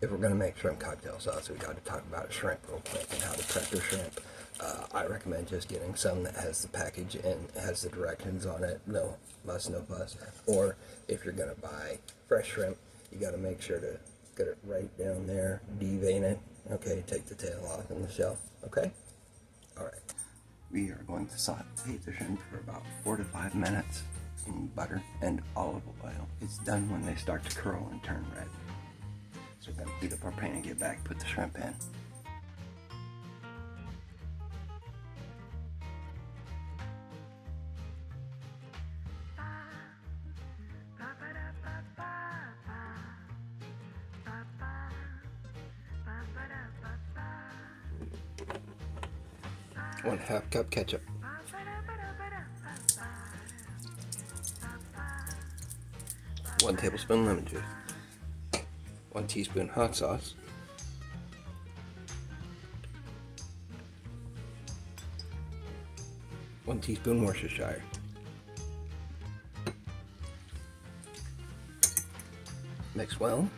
if we're going to make shrimp cocktail sauce, we got to talk about shrimp real quick and how to prep your shrimp. I recommend just getting some that has the package and has the directions on it. No muss, no fuss. Or if you're going to buy fresh shrimp, you got to make sure to get it right down there, devein it. Okay, take the tail off in the shell. Okay? All right. We are going to saute the shrimp for about 4 to 5 minutes in butter and olive oil. It's done when they start to curl and turn red. So we're going to heat up our pan and get back, put the shrimp in. One half cup ketchup. 1 tablespoon lemon juice. 1 teaspoon hot sauce. 1 teaspoon Worcestershire. Mix well.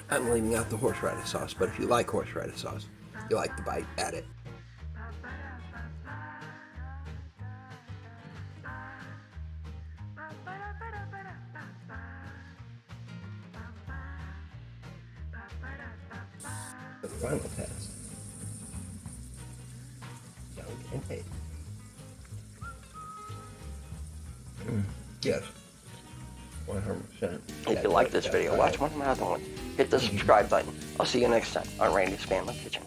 I'm leaving out the horseradish sauce, but if you like horseradish sauce, you like the bite, add it. The final test. Young and tasty. Yes. 100%. If you like this video, watch one of my other ones. Hit the subscribe button. I'll see you next time on Randy's Family Kitchen.